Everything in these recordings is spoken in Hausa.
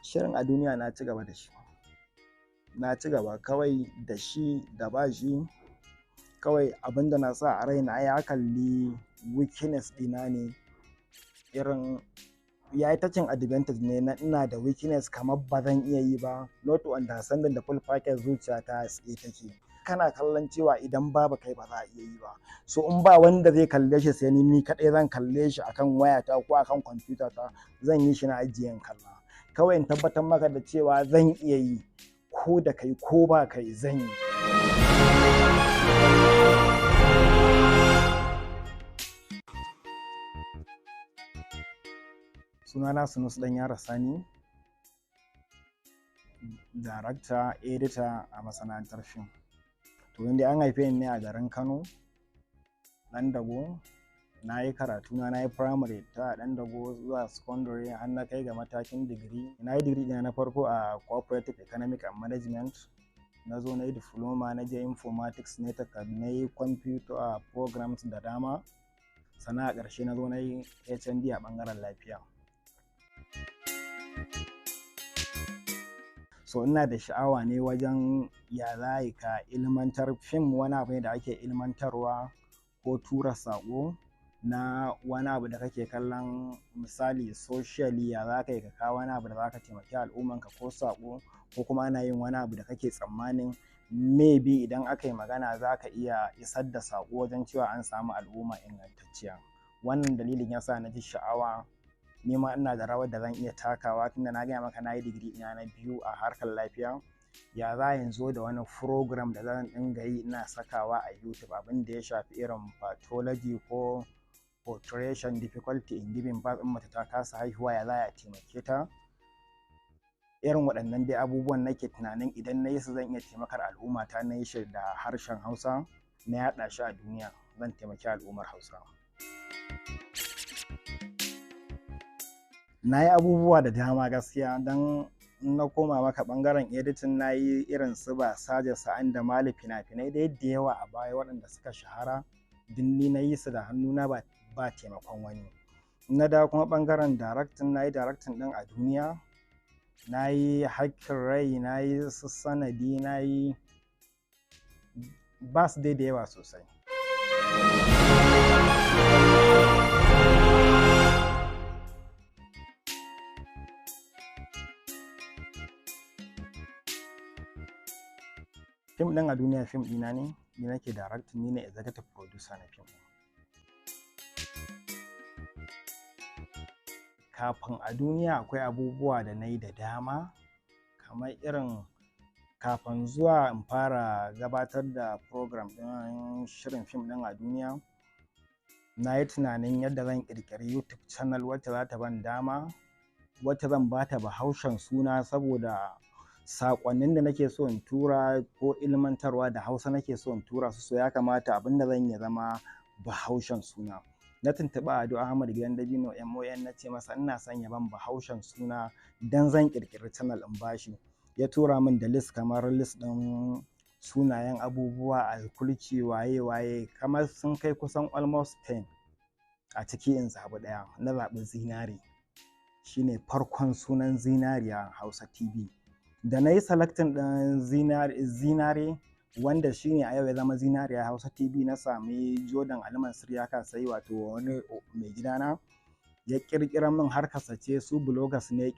shirin a duniya na ci gaba da shi, na ci gaba kawai da shi da ba shi. Kawai abinda na sa a raina ya kalli weakness ɗina ne, irin ya yi touching advantage ne na ina da weakness kamar ba zan iya yi ba, not to understanding da full package zuciya ta tsaye take. Kana kallon cewa idan babu kai ba za a iya yi ba, so in ba wanda zai kalle shi sai ni kaɗai zan kalle shi akan wayata ko akan kwamfuta ta, zan yi shi na ajiye in kalla. Kawai in tabbatar maka da cewa zan iya yi, ko da kai ko ba kai zan yi. Sunana Sunusi Ɗanyaro Sani, darakta, edita a masana'antar fim. To inda an haife ni ne a garin Kano, Ɗandago. Na yi karatuna, na yi firamare ta Ɗandago zuwa secondary har na kai ga matakin digiri. Na yi digiri ɗina na farko a cooperative economic and management. Na zo na yi diploma, na je informatics ne na yi computer programs da dama. Sannan a ƙarshe na zo na yi HND a ɓangaren lafiya. So ina da sha'awa ne wajen ya za ka ilmantar. Fim wani abu ne da ake ilmantarwa ko tura saƙo na wani abu da kake kallon, misali socially ya za ka yi ka kawo wani abu da za ka taimaki al'ummanka ko saƙo, ko kuma ana yin wani abu da kake tsammanin maybe idan aka yi magana za ka iya isar da saƙo wajen cewa an samu al'umma ingantacciya. Wannan dalilin ya sa na ji sha'awa ni ma ina da rawar da zan iya takawa, tunda na gaya maka na yi digiri ina na biyu a harkar lafiya. Ya za in zo da wani program da zan dinga yi ina sakawa a YouTube, abin da ya shafi irin pathology ko portrayal difficulty in giving birth, in mace ta kasa haihuwa ya za a taimake ta. Irin waɗannan dai abubuwan nake tunanin idan na yi su zan iya taimakar al'umma ta. Na yi shi da harshen Hausa, na yaɗa shi a duniya, zan taimaki al'ummar Hausa. Na yi abubuwa da dama gaskiya, don na koma maka ɓangaren editing na yi irin su Basaja, Sa'an da Mali, fina-finai da yadda yawa a baya waɗanda suka shahara, duk ni na yi su da hannuna ba taimakon wani. Na dawo kuma ɓangaren directing, na yi directing ɗin a duniya, na yi Haƙƙin Rai, na yi su Sanadi, na yi ba su dai da yawa sosai. Fim ɗin a duniya fim ɗina ne, ni nake directing, ni ne executive producer na fim ɗin. Kafin a duniya akwai abubuwa da na yi da dama, kamar irin kafin zuwa in fara gabatar da program ɗin shirin fim ɗin a duniya, na yi tunanin yadda zan ƙirƙiri YouTube channel wacce za ta ban dama, wacce zan ba ta bahaushen suna, saboda saƙonnin da nake so in tura ko ilmantarwa da Hausa nake so in tura su, so ya kamata abin da zan yi zama bahaushen suna. Na tuntuɓi Ado Ahmad Gidan Dabino MON, na ce masa ina son ya ban bahaushen suna don zan ƙirƙiri channel in bashi. Ya tura min da list kamar list ɗin sunayen abubuwa, alkulki, waye-waye, kamar sun kai kusan almost 10. A ciki in zaɓi ɗaya, na zaɓi Zinare. Shine farkon sunan Zinariya Hausa TV. Da na yi selecting ɗin Zinare, wanda shine a yau ya zama Zinariya Hausa TV, na sami Jordan Ali Mansur ya kasai, wato wani mai gidana, ya ƙirƙirar min harkarsa ce, su bloggers ne, ya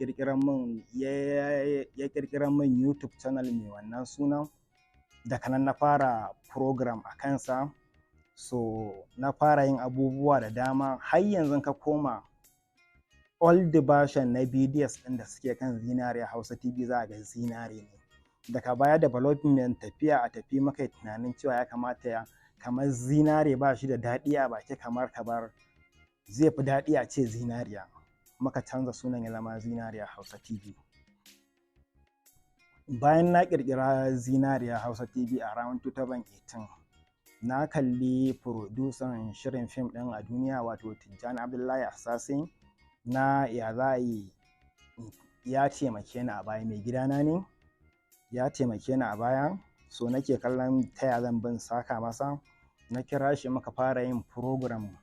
ƙirƙirar min YouTube channel mai wannan sunan. Daga nan na fara program a kansa, so na fara yin abubuwa da dama. Har yanzu ka koma old version na videos ɗin da suke kan Zinariya Hausa TV za a ga Zinare ne. Daga baya development tafiya a tafi maka tunanin cewa ya kamata kamar Zinare ba shi da daɗi a baki, kamar zai fi daɗi a ce Zinariya. Muka canza sunan ya zama Zinariya Hausa TV. Bayan na ƙirƙira Zinariya Hausa TV a around 2018, na kalli producer shirin fim ɗin a duniya, wato Tijjani Abdullahi Assassin, na ya za yi, ya taimake ni a baya, mai gidana ne, ya taimake ni a baya, so nake kallon ta ya zan bin saka masa. Na kira shi muka fara yin program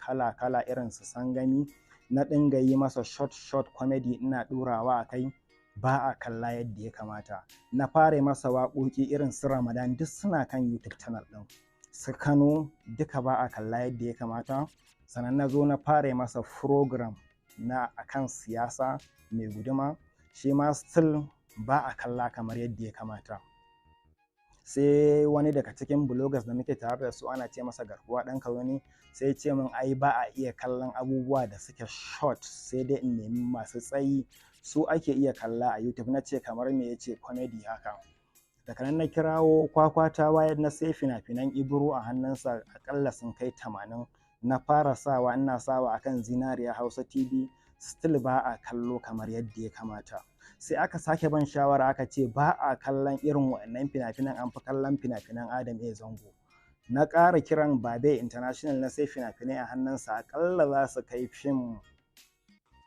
kala-kala irin su Sangami, na dinga yi masa short comedy ina ɗurawa a kai. ba a kalla yadda ya kamata. Na fara masa waƙoƙi irin su Ramadan duk suna kan YouTube channel ɗin. Su Kano duka ba a kalla yadda ya kamata. Sannan na zo na fara masa program na akan siyasa mai guduma, shi ma still ba a kalla kamar yadda ya kamata. Sai wani daga cikin bloggers da muke tare da su ana ce masa Garkuwa ɗan Kauni, sai ce min ai ba a iya kallon abubuwa da suke short, sai dai in nemi masu tsayi su ake iya kalla a YouTube. Na ce kamar me? Ya ce comedy haka. Daga nan na kirawo Kwakwata wayar na sai fina-finan Ibro a hannunsa aƙalla sun kai 80. Na fara sawa, ina sawa akan Zinariya Hausa TV, still ba a kallo kamar yadda ya kamata. Sai aka sake ban shawara aka ce ba a kallon irin waɗannan fina-finan, an fi kallon fina-finan Adam A Zango. Na ƙara kiran Babe International na sai fina-finai a hannunsa aƙalla za su kai fim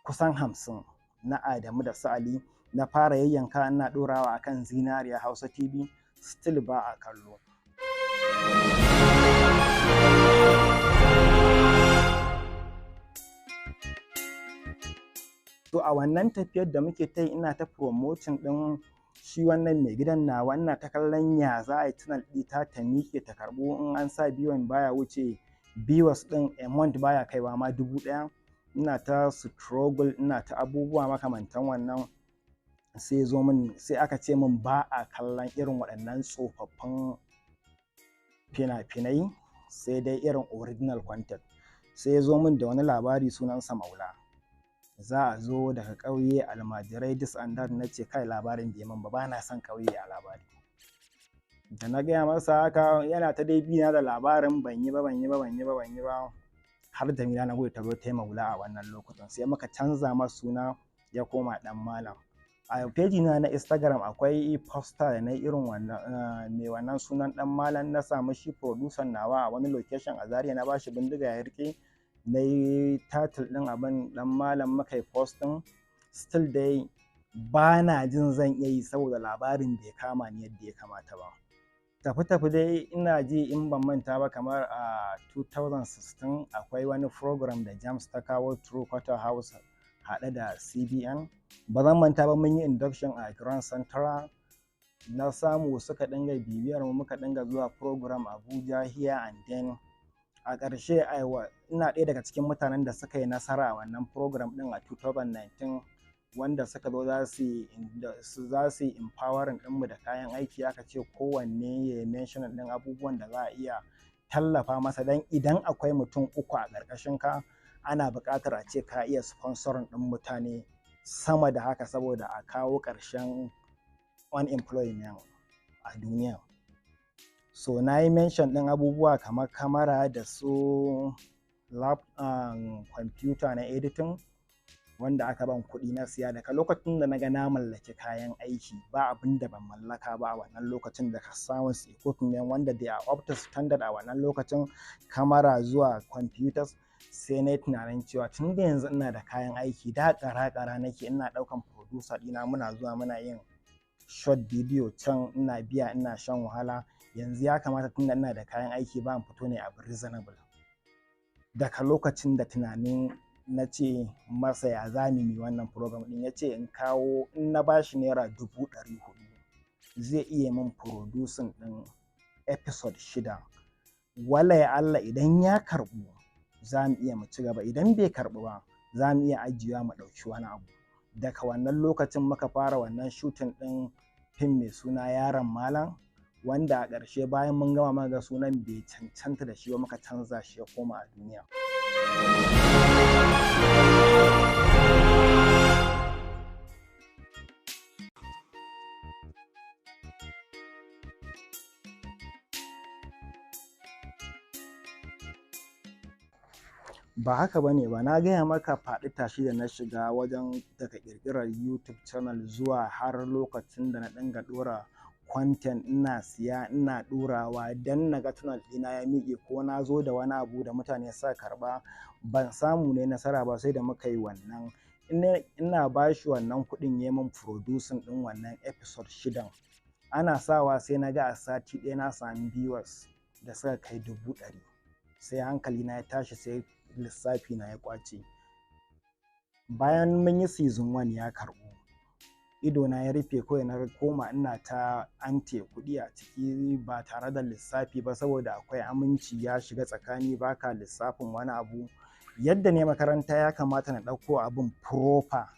kusan 50 na Adamu da su Ali. Na fara yayyanka ina ɗorawa akan Zinariya Hausa TV, still ba a kallo. To a wannan tafiyar da muke ta yi ina ta promoting ɗin shi wannan mai gidan nawa, ina ta kallon ya za a yi channel ɗita ta miƙe ta karɓo. In an sa bidiyon baya wuce viewers ɗin a month baya kaiwa ma 1000. Ina ta struggle, ina ta abubuwa makamantan wannan. Sai aka ce min ba a kallon irin waɗannan tsofaffin fina-finai, sai dai irin original content. Sai ya zo min da wani labari sunansa Maula. Za a zo daga ƙauye almajirai this and that. Na ce kai labarin bai min ba na son ƙauye a labari. Da na gaya masa haka yana ta dai bina da labarin ban yi ba. Har Jamila na goyi ta zo ta yi Maula a wannan lokutan. Sai muka canza masa suna ya koma Ɗan Malam. A page na Instagram akwai poster da na irin wannan mai wannan sunan Ɗan Malam. Na samu shi producer nawa a wani location a Zaria, na bashi bindiga ya riƙe, na yi title ɗin abin Ɗan Malam, muka yi posting. Still dai ba na jin zan iya yi saboda labarin bai kama ni yadda ya kamata ba. Tafi dai ina ji in ban manta ba kamar a 2016 akwai wani program da Jams ta kawo True Quarter House haɗe da CBN. Ba zan manta ba mun yi induction a Grand Central. Na samu suka dinga bibiyar mu, muka dinga zuwa program Abuja here and then. A ƙarshe ina ɗaya daga cikin mutanen da suka yi nasara a wannan program ɗin a 2019, wanda suka zo za su yi empowering ɗinmu da kayan aiki. Aka ce kowanne ya mention ɗin abubuwan da za a iya tallafa masa, don idan akwai mutum 3 a ƙarƙashin ka ana buƙatar a ce ka iya sponsoring ɗin mutane sama da haka saboda a kawo ƙarshen unemployment a duniya. So na yi mention ɗin abubuwa kamar kamera da su kwamfuta na editing wanda aka ban kuɗi na siya. Daga lokacin da na ga na mallaki kayan aiki ba abin da ban mallaka ba a wannan lokacin, daga sound equipment wanda they are up to standard a wannan lokacin, kamera zuwa computers. Sai na yi tunanin cewa tun da yanzu ina da kayan aiki, da ƙara nake ina ɗaukan producer ɗina muna zuwa muna yin short video can ina biya ina shan wahala. Yanzu ya kamata tun da ina da kayan aiki ba in fito ne abu reasonable. Daga lokacin da tunanin na ce masa ya za mu yi wannan program ɗin, ya ce in kawo, in na bashi naira 400,000 zai iya min producing ɗin episode 6. Wala ya Allah idan ya karɓu za mu iya mu ci gaba, idan bai karɓu ba za mu iya ajiyewa mu ɗauki wani abu. Daga wannan lokacin muka fara wannan shooting ɗin fim mai suna Yaron Malam, wanda a ƙarshe bayan mun gama muka ga sunan bai cancanta da shi ba, muka canza shi ya koma A Duniya. Ba haka ba ne ba, na gaya maka faɗi tashi da na shiga wajen daga ƙirƙirar YouTube channel zuwa har lokacin da na dinga ɗora content, ina siya ina ɗorawa don na ga channel ɗina ya miƙe ko na zo da wani abu da mutane suka karɓa. Ban samu ne nasara ba sai da muka yi wannan. Ina ba shi wannan kuɗin ya min producing ɗin wannan episode 6. Ana sawa sai na ga a sati ɗaya na sami viewers da suka kai 100,000. Sai hankali na ya tashi, sai lissafi na ya ƙwace. Bayan mun yi season 1 ya karɓu, idona ya rufe kawai na koma ina ta ante kuɗi a ciki ba tare da lissafi ba, saboda akwai aminci ya shiga tsakani, baka lissafin wani abu. Yadda ne makaranta ya kamata na ɗauko abin proper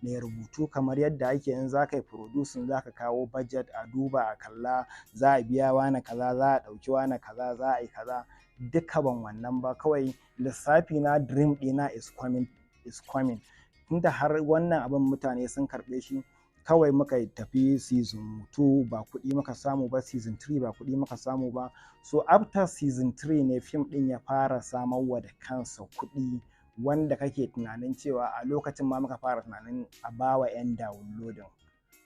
na rubutu kamar yadda ake in za ka yi producing za ka kawo budget a duba a kalla, za a biya wane kaza, za a ɗauki wane kaza, za a yi kaza. Duka ban wannan ba, kawai lissafi na dream ɗina is coming. Tunda har wannan abin mutane sun karɓe shi, kawai muka tafi season 2 ba kuɗi muka samu ba, season 3 ba kuɗi muka samu ba. So after season 3 ne fim ɗin ya fara samarwa da kansa kuɗi, wanda kake tunanin cewa a lokacin ma muka fara tunanin a bawa 'yan downloading,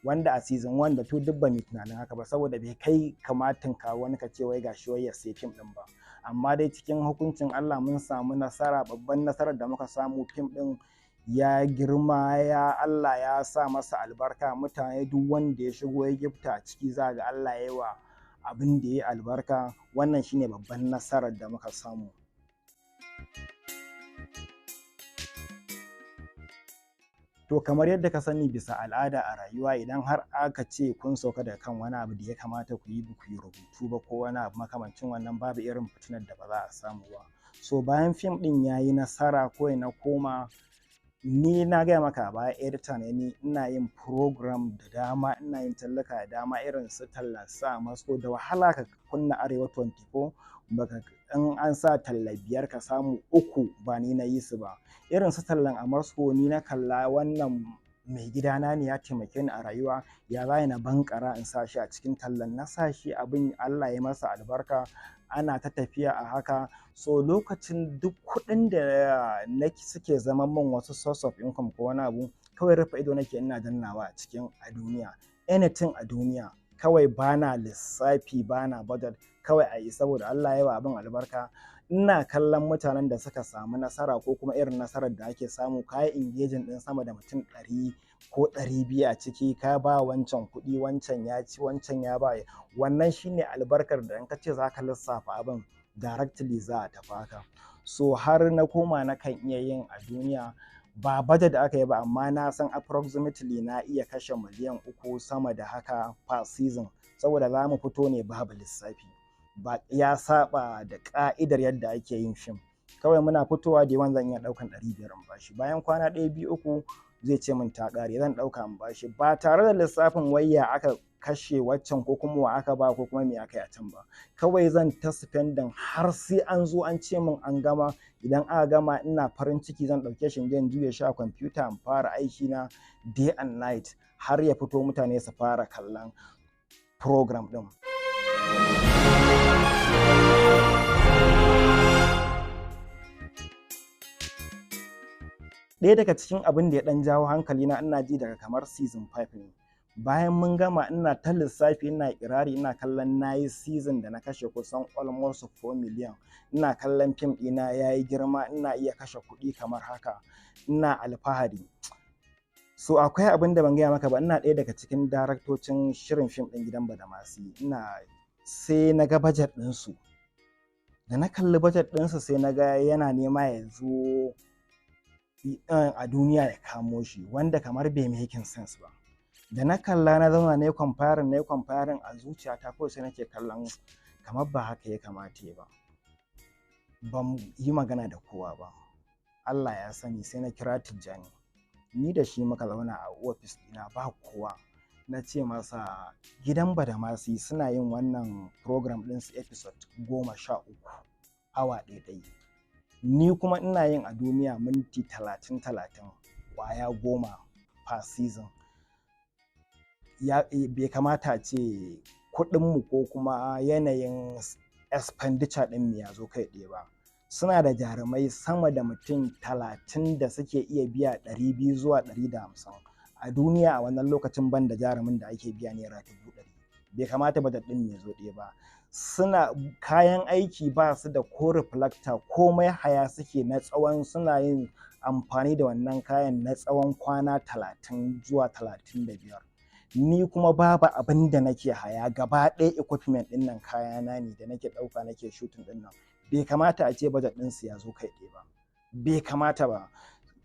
wanda a season 1 da 2 duk ba mu tunanin haka ba, saboda bai kai kamatin ka wani ka ce wai gashi wai ya sai fim ɗin ba. Amma dai cikin hukuncin Allah mun samu nasara, babban nasarar da muka samu fim ɗin ya girma, ya Allah ya sa masa albarka. Mutane duk wanda ya shigo ya gifta a ciki za ga Allah ya yi wa abin da ya albarka. Wannan shine babban nasarar da muka samu. To kamar yadda ka sani bisa al'ada a rayuwa, idan har aka ce kun sauka daga kan wani abu da ya kamata ku yi rubutu ba ko wani abu makamancin wannan, babu irin fitinar da ba za a samu ba. So bayan fim ɗin ya yi nasara kawai na koma, ni na gaya maka baya editor ne ni, ina yin program da dama, ina yin tallaka da dama irin su tallan sa masko. Da wahala ka kunna Arewa 24 baka in an sa talla 5 ka samu 3 ba ni na yi su ba. Irin su tallan a Moscow ni na kalla, wannan mai gidana ne ya taimake ni a rayuwa, ya za na bankara in sa shi a cikin tallan, na sa shi abin Allah ya masa albarka, ana ta tafiya a haka. So lokacin duk kuɗin da suke zama min wasu source of income ko wani abu, kawai rufe ido nake ina dannawa a cikin a duniya, anything a duniya, kawai bana lissafi bana budget, kawai a yi saboda Allah ya yi wa abin albarka. Ina kallon mutanen da suka samu nasara ko kuma irin nasarar da ake samu, ka yi engaging ɗin sama da mutum 100 ko 200 a ciki, ka ba wancan kuɗi, wancan ya ci, wancan ya ba. Wannan shine albarkar da in ka ce za ka lissafa abin directly za a tafi haka. So har na koma na kan iya yin a duniya, ba budget da aka yi ba, amma na san approximately na iya kashe miliyan 3 sama da haka per season, saboda za mu fito ne babu lissafi, ba ya saba da ka'idar yadda ake yin fim. Kawai muna fitowa da yawan zan iya ɗaukan 500 in bashi, bayan kwana 1 2 3 zai ce min ta ƙare, zan ɗauka in bashi, ba tare da lissafin wayya aka kashe waccan ko kuma wa aka ba ko kuma me aka yi a can ba. Kawai zan ta spending har sai an zo an ce min an gama. Idan aka gama ina farin ciki zan ɗauke shi in juya shi a kwamfuta in fara aiki na day and night har ya fito mutane su fara kallon program ɗin. Ɗaya daga cikin abin da ya ɗan jawo hankali na, ina ji daga kamar season 5 ne. Bayan mun gama ina ta lissafi, ina kirari, ina kallon na yi season da na kashe kusan almost 4 million. Ina kallon fim ɗina ya yi girma, ina iya kashe kuɗi kamar haka, ina alfahari. So akwai abin da ban gaya maka ba, ina ɗaya daga cikin daraktocin shirin fim ɗin Gidan Badamasi. Sai na ga budget ɗinsu. Da na kalli budget ɗinsu sai na ga yana nema ya zo a duniya ya kamo shi, wanda kamar bai making sense ba. Da na kalla na zauna na yi comparing a zuciyata, kawai sai nake kallon kamar ba haka ya kamata ba. Ban yi magana da kowa ba, Allah ya sani. Sai na kira Tijjani, ni da shi muka zauna a ofis ɗina ba kowa. Na ce masa Gidan Badamasi suna yin wannan program ɗinsu episode 13 awa ɗaya. Ni kuma ina yin a duniya minti 30 kwaya 10 per season. Bai kamata ce kuɗinmu ko kuma yanayin expenditure ɗin mu ya zo kai ɗaya ba. Suna da jarumai sama da mutum 30 da suke iya biya 200 zuwa 150 a duniya. A wannan lokacin ban da jarumin da ake biya naira 100,000. Bai kamata ba da ɗin ya zo ɗaya ba. Suna kayan aiki ba su da ko reflector, komai haya suke na tsawon, suna yin amfani da wannan kayan na tsawon kwana 30 zuwa 35. Ni kuma babu abin da nake haya, gaba ɗaya equipment ɗin nan kayana ne da nake ɗauka nake shooting ɗin nan. Bai kamata a ce budget ɗinsu ya zo kai ɗaya ba, bai kamata ba.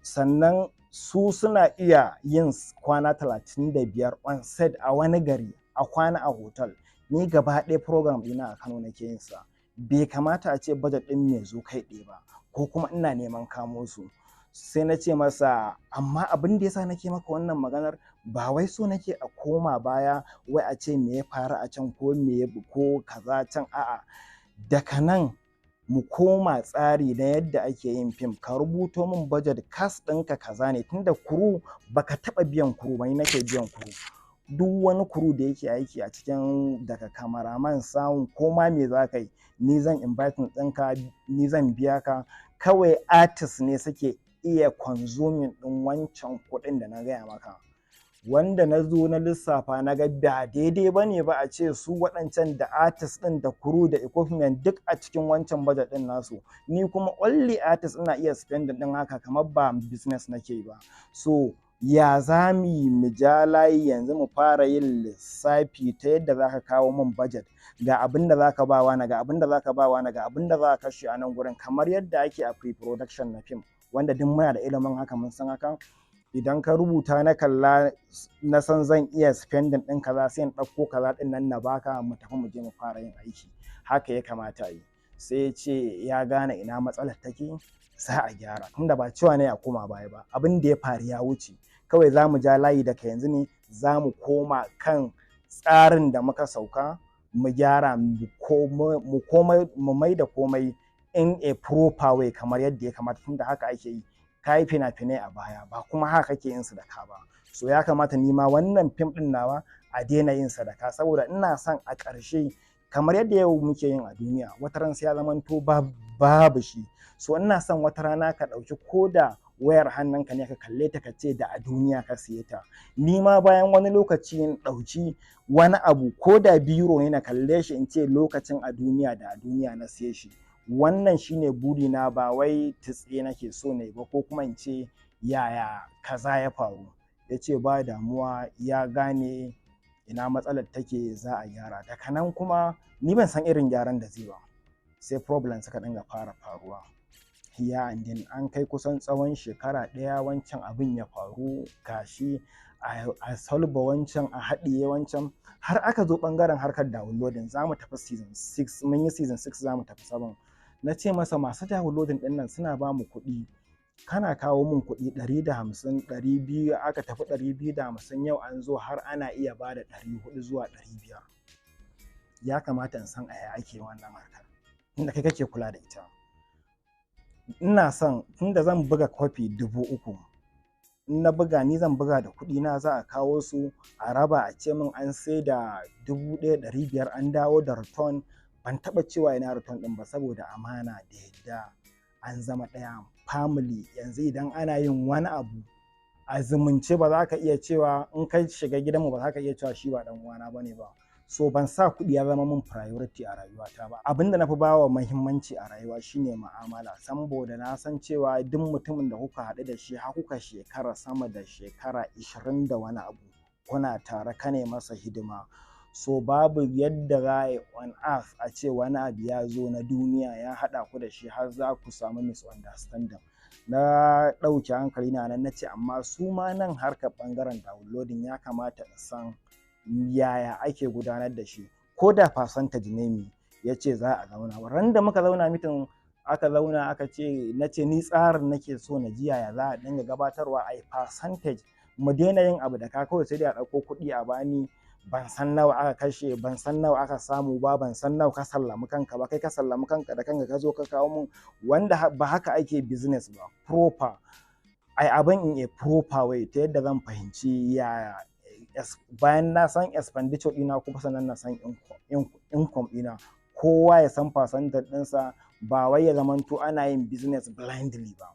sannan su suna iya yin kwana 35 on set a wani gari, a kwana a hotel. Ni gaba ɗaya program ɗina a Kano nake yin sa, bai kamata a ce budget ɗin mai zo kai ɗaya ba, ko kuma ina neman kamo su. Sai na ce masa amma abin da yasa nake maka wannan maganar ba wai so nake a koma baya wai a ce me ya faru a can ko ko kaza can, a'a, daga nan mu koma tsari na yadda ake yin fim. Ka rubuto min budget, cast ɗinka kaza ne, tunda crew baka taɓa biyan crew ba, ni nake biyan crew. Duk wani crew da yake aiki a cikin, daga cameraman, sound, ko ma me za ka yi, ni zan inviting ɗinka, ni zan biya ka. Kawai artist ne suke iya consuming ɗin wancan kuɗin da na gaya maka. Wanda na zo na lissafa na ga ba daidai ba ne ba a ce su waɗancan da artist ɗin da crew da equipment duk a cikin wancan budget ɗin nasu, ni kuma only artist ina iya spending ɗin haka, kamar ba business nake ba. So ya za mu ja layi yanzu mu fara yin lissafi ta yadda za ka kawo min budget, ga abin da za ka ba wani, ga abin da za ka ba wani, ga abin da za ka kashe a nan gurin, kamar yadda ake a pre-production na fim, wanda duk muna da ilimin haka, mun san haka. Idan ka rubuta na kalla na san zan iya spending ɗin kaza, sai in ɗauko kaza ɗin nan na baka, mu tafi mu je mu fara yin aiki. Haka ya kamata yi. Sai ya ce ya gane ina matsalar take, za a gyara, tunda ba cewa ne a koma baya ba, abin da ya faru ya wuce. Kawai za mu ja layi daga yanzu ne, za mu koma kan tsarin da muka sauka, mu gyara, mu mai da komai in a proper way, kamar yadda ya kamata, tunda haka ake yi. Ka yi fina-finai a baya, ba kuma haka kake yin su da ka ba. So ya kamata ni ma wannan fim ɗin nawa a daina yin sa da ka, saboda ina son a ƙarshe, kamar yadda yau muke yin a duniya, wata ran sai ya zamanto babu shi. So ina son wata rana ka ɗauki ko da wayar hannunka ne ka kalle ta, ka ce da a duniya ka siye ta. Ni ma bayan wani lokaci in ɗauki wani abu ko da biro ne na kalle shi in ce lokacin a duniya, da a duniya na siye shi. Wannan shine burina, ba wai tutse nake so ne ba, ko kuma in ce yaya kaza ya faru. Ya ce ba damuwa, ya gane ina matsalar take, za a gyara. Daga nan kuma ni ban san irin gyaran da zai ba, sai problem suka dinga fara faruwa. Ya andin an kai kusan tsawon shekara ɗaya wancan abin ya faru, gashi a solve wancan, a haɗiye wancan, har aka zo ɓangaren harkar downloading. Za mu tafi season 6, mun yi season 6, za mu tafi 7. Na ce masa masu downloading ɗin nan suna ba mu kuɗi, kana kawo min kuɗi 150, 200, aka tafi 250, yau an zo har ana iya ba da 400 zuwa 500. Ya kamata in san a yaya ake wannan harkar, inda kai kake kula da ita. Ina son, tunda zan buga kwafi 3000, in na buga, ni zan buga da kuɗi na, za a kawo su a raba, a ce min an sai da 1500, an dawo da return. Ban taɓa cewa ina return ɗin ba, saboda amana da yadda, an zama ɗaya family. Yanzu idan ana yin wani abu a zumunce, ba za ka iya cewa in kai shiga gidanmu ba za ka iya cewa shi ba ɗan uwana bane ba. So ban sa kuɗi ya zama min priority a rayuwata ba. Abin da na fi bawa muhimmanci a rayuwa shine mu'amala, saboda na san cewa duk mutumin da kuka haɗu da shi har kuka shekara sama da shekara 20 da wani abu kuna tare, ka ne masa hidima. So babu yadda za a yi on earth a ce wani abu ya zo na duniya ya haɗa ku da shi har za ku samu misunderstanding. Na ɗauki hankali na nan, na ce amma su ma nan harkar ɓangaren downloading ya kamata in san yaya ake gudanar da shi, ko da percentage ne mi. Ya ce za a zauna. Ran da muka zauna mitin, aka zauna aka ce, na ce ni tsarin nake so na ji yaya za a dinga gabatarwa a percentage, mu daina yin abu da ka, kawai sai dai a ɗauko kuɗi a bani, ban san nawa aka kashe, ban san nawa aka samu ba, ban san nawa ka sallami kanka ba. Kai ka sallami kanka da kanka, ka zo ka kawo mun, wanda ba haka ake business ba. Proper, ai abin in a proper way, ta yadda zan fahimci yaya, bayan na san expenditure ɗina kuma sannan na san income ɗina. Kowa ya san percentage ɗinsa, ba wai ya zamanto ana yin business blindly ba.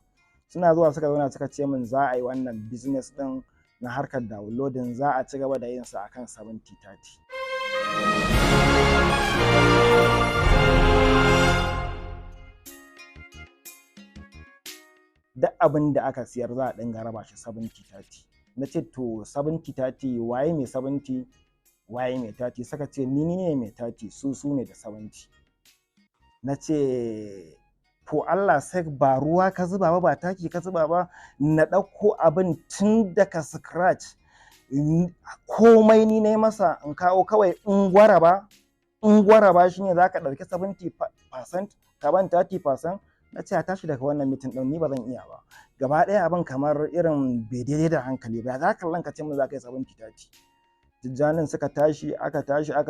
Suna zuwa suka zauna suka ce min za a yi wannan business ɗin na harkar downloading, za a ci gaba da yin sa akan 70-30. Duk abin da aka siyar za a dinga raba shi 70-30. Na ce to 70-30, waye mai 70, waye mai 30? Suka ce ni ne mai 30, su ne da 70. Na ce for Allah sake ba ruwa ka zuba ba, ba taki ka zuba ba, na ɗauko abin tun daga scratch, komai ni na yi masa, in kawo kawai in gwara ba shine za ka ɗauki 70% ka ban 30%. Na ce a tashi daga wannan mitin ɗin, ni ba zan iya ba. Gaba ɗaya abin kamar irin bai daidai da hankali ba, za ka ka ce min za ka yi 70-30. Tijjanin suka tashi aka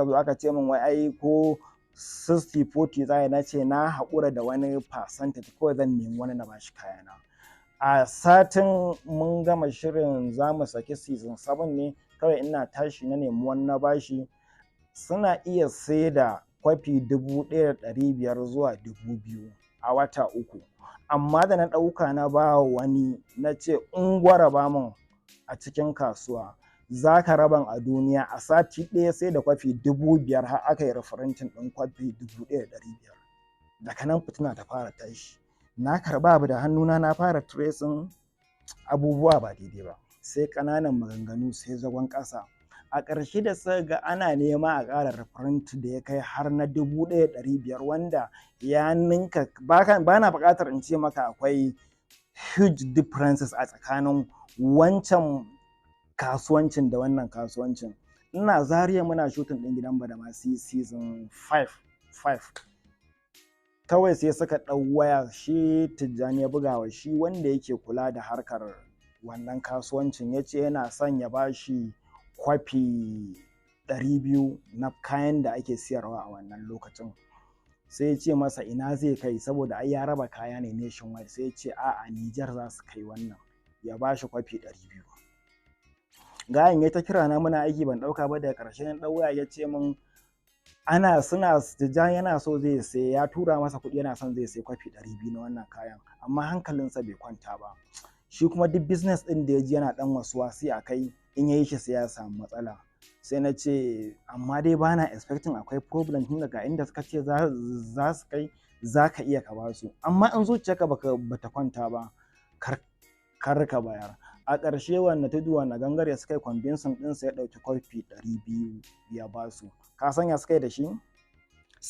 zo aka ce min wai ai ko 60-40 za a, na ce na haƙura da wani percentage, kawai zan nemi wani na bashi kayana. A satin mun gama shirin za mu saki season 7 ne, kawai ina tashi na nemi wani na bashi. Suna iya sai da kwafi 1,500 zuwa 2,000 a wata 3, amma da na ɗauka na ba wani na ce in gwara ba min a cikin kasuwa za ka raban a duniya, a sati ɗaya sai da kwafi 5,000 har aka yi referentin ɗin kwafi 1,500. Daga nan fitina ta fara tashi, na karɓa abu da hannuna na fara tracing abubuwa ba daidai ba, sai ƙananan maganganu, sai zagon ƙasa. A ƙarshe da suka ga ana nema a ƙara referent da ya kai har na 1,500, wanda ya ninka, ba na buƙatar in ce maka akwai huge differences a tsakanin wancan kasuwancin da wannan kasuwancin. Ina Zaria muna shooting ɗin gidan Badamasi season 5. Kawai sai suka ɗau waya, shi Tijjani ya buga wa shi wanda yake kula da harkar wannan kasuwancin, ya ce yana son ya ba shi kwafi 200 na kayan da ake siyarwa a wannan lokacin. Sai ya ce masa ina zai kai, saboda ai ya raba kaya ne nationwide. Sai ya ce a'a Nijar za su kai wannan, ya ba shi kwafi 200. Gayan ya ta kira na muna aiki ban ɗauka ba, daga ƙarshe na ɗau waya ya ce min Tijjani yana so zai sai, ya tura masa kuɗi yana son zai sai kwafi 200 na wannan kayan, amma hankalinsa bai kwanta ba. Shi kuma duk business ɗin da ya ji yana ɗan wasuwasi a kai, in ya yi shi sai ya samu matsala. Sai na ce amma dai ba na expecting akwai problem, tun daga inda suka ce za su kai, za ka iya ka ba su, amma in zuciyarka bata kwanta ba kar ka bayar. A ƙarshe wanda tudu wanda gangare suka yi convincing ɗinsa ya ɗauki kwafi 200 ya ba su. Ka sanya suka yi da shi?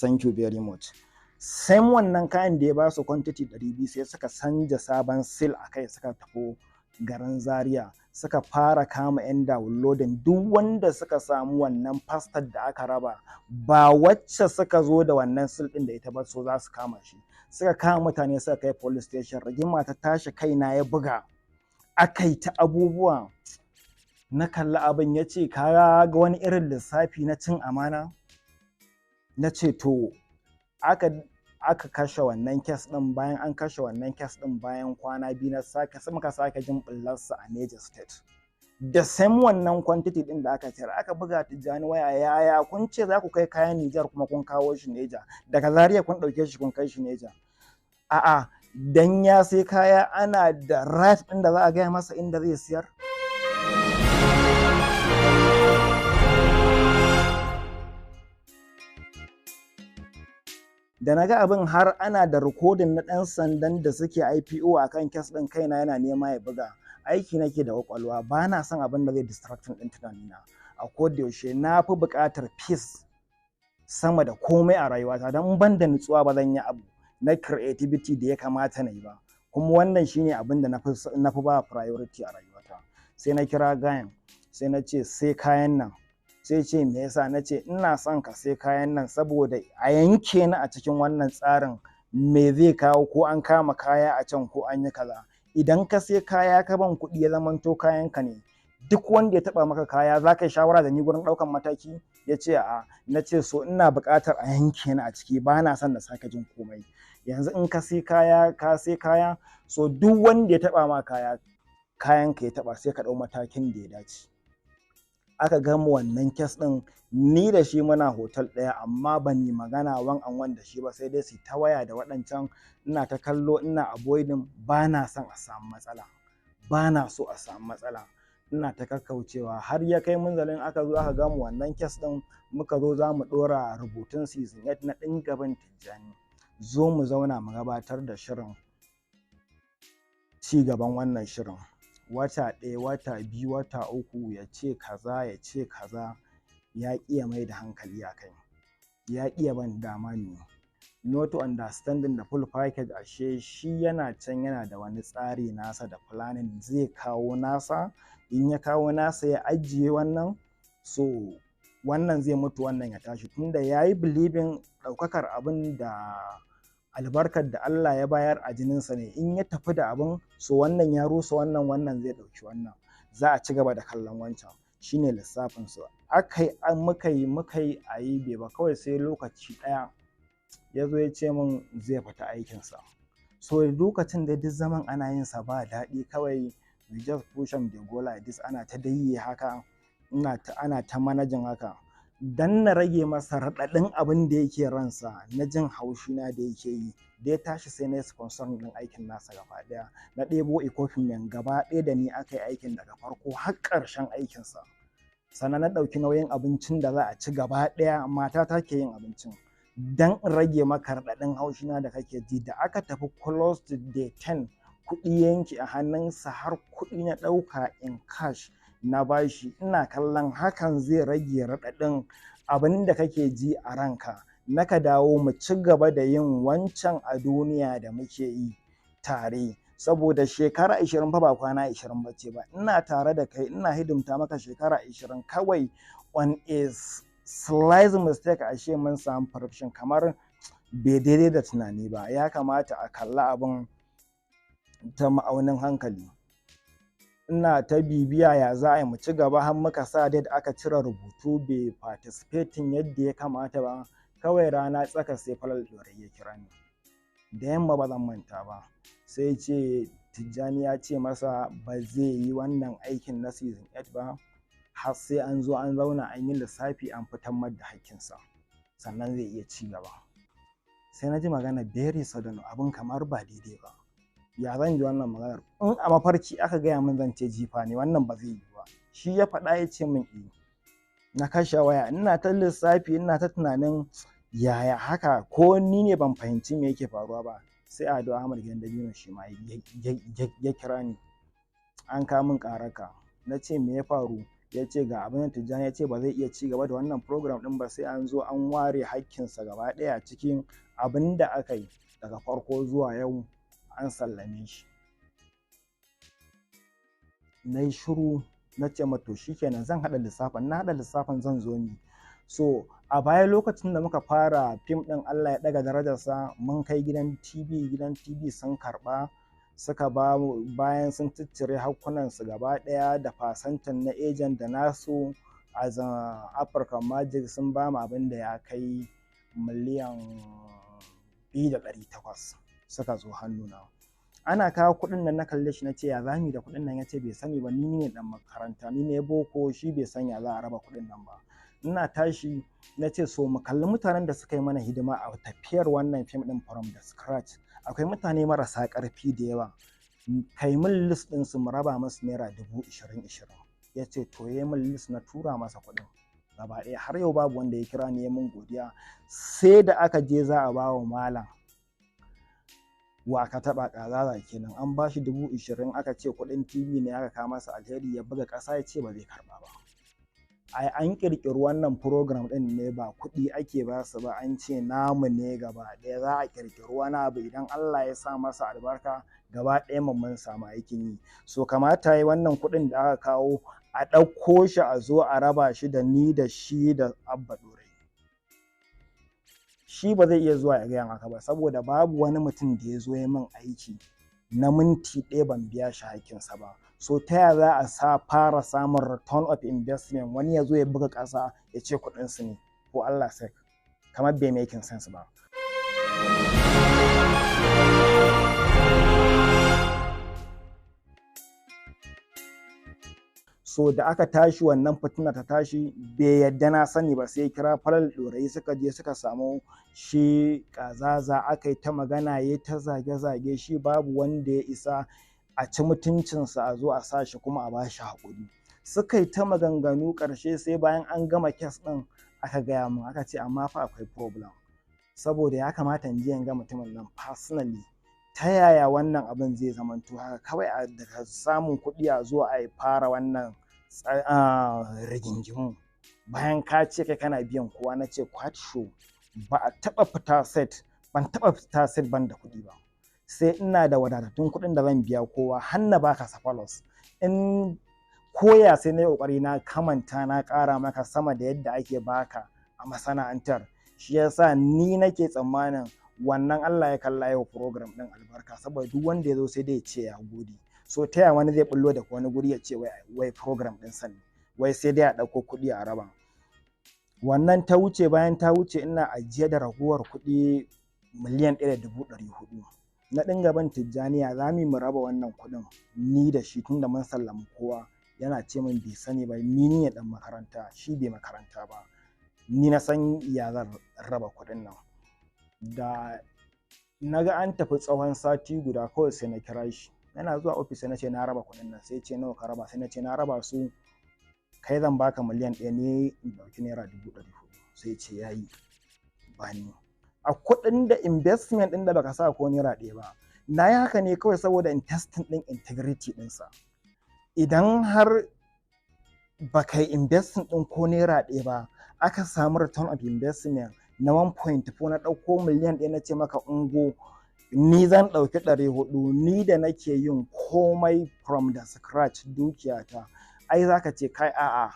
Thank you very much. Same wannan kayan da ya ba su quantity 200 sai suka canja sabon seal a kai, suka tafi garin Zaria, suka fara kama 'yan downloading. Duk wanda suka samu wannan pastar da aka raba, ba wacce suka zo da wannan seal ɗin da ita ba, so za su kama shi. Suka kama mutane suka kai police station, rigima ta tashi, kaina ya buga, aka yi ta abubuwa. Na kalli abin, ya ce ka ga wani irin lissafi na cin amana? Na ce to aka kashe wannan kes ɗin. Bayan an kashe wannan kes ɗin, bayan kwana 2 muka sake jin ɓullarsa a Niger State. Da same wannan quantity ɗin da aka cire, aka buga Tijjani waya, yaya kun ce za ku kai kayan Nijar kuma kun kawo shi Niger, daga Zaria kun ɗauke shi kun kai shi Niger. A'a, dan ya sai kaya ana da right ɗin da za a gaya masa inda zai siyar. Da na ga abin har ana da rikodin na ɗan sandan da suke IPO a kan kes ɗin, kaina yana nema ya buga. Aiki nake da kwakwalwa, ba na son abin da zai distracting ɗin tunanina. A kodayaushe na fi buƙatar peace sama da komai a rayuwata, don ban da nutsuwa ba zan yi abu na creativity da ya kamata na yi ba. Kuma wannan shine abin da na fi ba priority a rayuwata. Sai na kira gayan, sai na ce sai kayan nan. Sai ce me yasa? Na ce ina son ka sai kayan nan saboda a yanke ni a cikin wannan tsarin, me zai kawo ko an kama kaya a can ko an yi kaza. Idan ka sai kaya ka ban kuɗi ya zamanto kayanka ne, duk wanda ya taɓa maka kaya za ka yi shawara da ni gurin ɗaukan mataki? Ya ce a'a. Na ce so ina buƙatar a yanke ni a ciki, ba na son na sake jin komai. Yanzu in ka sai kaya, so duk wanda ya taɓa ma kaya, kayanka ya taɓa, sai ka ɗau matakin da ya dace. Aka gama wannan kes ɗin, ni da shi muna hotel ɗaya, amma ban yi magana one on one da shi ba, sai dai su ta waya da waɗancan. Ina ta kallo, ina avoiding, ba na son a samu matsala, ba na so a samu matsala. Ina ta kakkaucewa har ya kai munzalin aka zo aka gama wannan kes ɗin, muka zo za mu ɗora rubutun season 8 na ɗin gaban Tijjani. Zo mu zauna mu gabatar da shirin, ci gaban wannan shirin. Wata 1, wata 2, wata 3 ya ce kaza, ya ce kaza, ya ƙi ya mai da hankali a kai, ya ƙi ya ban dama ne. not understanding the full package, ashe shi yana can yana da wani tsari nasa da planning, zai kawo nasa, in ya kawo nasa ya ajiye wannan, so wannan zai mutu wannan ya tashi, tunda ya yi believing ɗaukakar abin da albarkar da Allah ya bayar a jininsa ne, in ya tafi da abin, so wannan ya rusa wannan, wannan zai ɗauki wannan, za a ci gaba da kallon wancan, shine lissafin su. muka yi a yi bai ba, kawai sai lokaci ɗaya ya zo ya ce min zai fita aikinsa. So lokacin da duk zaman ana yin sa ba daɗi, kawai we just push and dey go like this, ana ta dai haka, ana ta manajin haka, dan na rage masa raɗaɗin abin da yake ransa na jin haushi na da yake yi. Da ya tashi sai na yi sponsor ɗin aikin nasa gaba ɗaya, na ɗebo equipment gaba ɗaya da ni aka yi aikin daga farko har ƙarshen aikinsa, sannan na ɗauki nauyin abincin da za a ci gaba ɗaya, mata ta ke yin abincin, dan in rage maka raɗaɗin haushi na da kake ji. Da aka tafi close to day 10, kuɗi yanki a hannunsa, har kuɗi na ɗauka in cash na bashi, ina kallon hakan zai rage raɗaɗin abin da kake ji a ranka, naka dawo mu ci gaba da yin wancan a duniya da muke yi tare, saboda shekara 20 fa ba kwana 20 bace ba, ina tare da kai, ina hidimta maka shekara 20, kawai on a slight mistake ashe mun samu corruption, kamar bai daidai da tunani ba. Ya kamata a kalla abin ta ma'aunin hankali. Ina ta bibiya ya za a yi mu ci gaba, har muka sa date aka cire rubutu, bai participating yadda ya kamata ba. Kawai rana tsaka sai Falal Ɗorayi ya kira ni da yamma, ba zan manta ba, sai ce Tijjani ya ce masa ba zai yi wannan aikin na season 8 ba, har sai an zo an zauna an yi lissafi an fitar mar da hakkinsa, sannan zai iya ci gaba. Sai na ji magana very sudden, abin kamar ba daidai ba. Ya zan ji wannan maganar? In a mafarki aka gaya min zan ce jifa ne, wannan ba zai yi ba. Shi ya faɗa ya ce min na kashe waya, ina ta lissafi, ina ta tunanin yaya haka, ko ni ne ban fahimci me yake faruwa ba. Sai Ado Ahmad Gandabino shi ma ya kira ni, an kawo min ƙararka. Na ce me ya faru? Ya ce ga abin da Tijjani ya ce ba zai iya ci gaba da wannan program ɗin ba, sai an zo an ware hakkinsa gaba ɗaya a cikin abin da aka yi daga farko zuwa yau, an sallame shi. Na yi shiru, na ce mata to shikenan, zan haɗa lissafin. Na haɗa lissafin zan zo ni. So a baya lokacin da muka fara fim ɗin Allah ya ɗaga darajarsa, mun kai gidan TV sun karɓa, suka ba mu, bayan sun ciccire hakkunansu gaba ɗaya da fasantan na agent da nasu, as African Magic sun ba mu abin da ya kai miliyan 2.800 suka zo hannuna. Ana kawo kuɗin nan na kalle shi na ce ya zami da kuɗin nan, ya ce bai sani ba, ni ne ɗan makaranta, ni ne boko, shi bai san ya za a raba kuɗin nan ba. Ina tashi na ce so mu kalli mutanen da suka yi mana hidima a tafiyar wannan fim ɗin from the scratch. Akwai mutane marasa ƙarfi da yawa, kai min list ɗin su mu raba musu naira 20,000. Ya ce to ya min list, na tura masa kuɗin gaba ɗaya. Har yau babu wanda ya kira ni ya min godiya, sai da aka je za a ba wa malam wa aka taɓa ƙazaza kenan, an ba shi 20,000, aka ce kuɗin TV ne aka kawo masa alheri, ya buga ƙasa ya ce ba zai karɓa ba. An ƙirƙiri wannan program ɗin ne, ba kuɗi ake ba su ba, an ce namu ne gaba ɗaya, za a ƙirƙiri wani abu, idan Allah ya sa masa albarka gaba ɗaya mun samu aikin yi. So kamata yi wannan kuɗin da aka kawo a ɗauko shi a zo a raba shi da ni da shi da Abba Ɗorayi. Shi ba zai iya zuwa ya gaya maka ba, saboda babu wani mutum da ya zo ya min aiki na minti ɗaya ban biya shi haƙƙinsa ba. So ta yaya za a fara samun return of investment, wani ya zo ya buga ƙasa ya ce kuɗinsu ne, ko Allah sake, kamar bai making sense ba. So da aka tashi wannan fitina ta tashi, bai yadda na sani ba, sai kira Falal Ɗorayi, suka je suka samu shi ƙazaza, aka yi ta magana, ya ta zage-zage, shi babu wanda ya isa a ci mutuncinsa a zo a sa shi kuma a ba shi haƙuri. Suka yi ta maganganu, ƙarshe sai bayan an gama kes ɗin aka gaya min, aka ce amma fa akwai problem, saboda ya kamata in je in ga mutumin nan personally, ta yaya wannan abin zai zamanto haka, kawai daga samun kuɗi a zo a fara wannan rigingimu, bayan ka ce kai kana biyan kowa. Na ce quite sure ba a taɓa fita set ban taɓa fita set ban da kuɗi ba, sai ina da wadatattun kuɗin da zan biya kowa har na baka safalos. In koya sai na yi ƙoƙari na kamanta na ƙara maka sama da yadda ake baka a masana'antar. Shi yasa ni nake tsammanin wannan Allah ya kalla yau program ɗin albarka, saboda duk wanda ya zo sai dai ya ce ya gode. So ta yaya wani zai bullo da wani guri ya ce wai program ɗin sa ne, wai sai dai a ɗauko kuɗi a raba. Wannan ta wuce, bayan ta wuce ina ajiye da ragowar kuɗi miliyan 1.400,000. Na dinga ban Tijjaniya za mu raba wannan kuɗin ni da shi tunda mun sallami kowa. Yana ce min bai sani ba, ni ne ɗan makaranta, shi bai makaranta ba, ni na san ya zan raba kuɗin nan. Da na ga an tafi tsawon sati guda kawai sai na kira shi, yana zuwa ofis sai na ce na raba kuɗin nan, sai ce nawa ka raba, sai na ce na raba su kai zan baka miliyan 1 ne in ɗauki naira 400,000. sai ce ya yi bani a kuɗin da investment ɗin da baka sa ko naira 1 ba. Na yi haka ne kawai saboda in testing ɗin integrity ɗinsa. Idan har baka yi investment ɗin ko naira 1 ba, aka samu return of investment na 1.4 na ɗauko miliyan 1 na ce maka ungo ni zan ɗauki 400, ni da nake yin komai from the scratch dukiyata, ai zaka ce kai a'a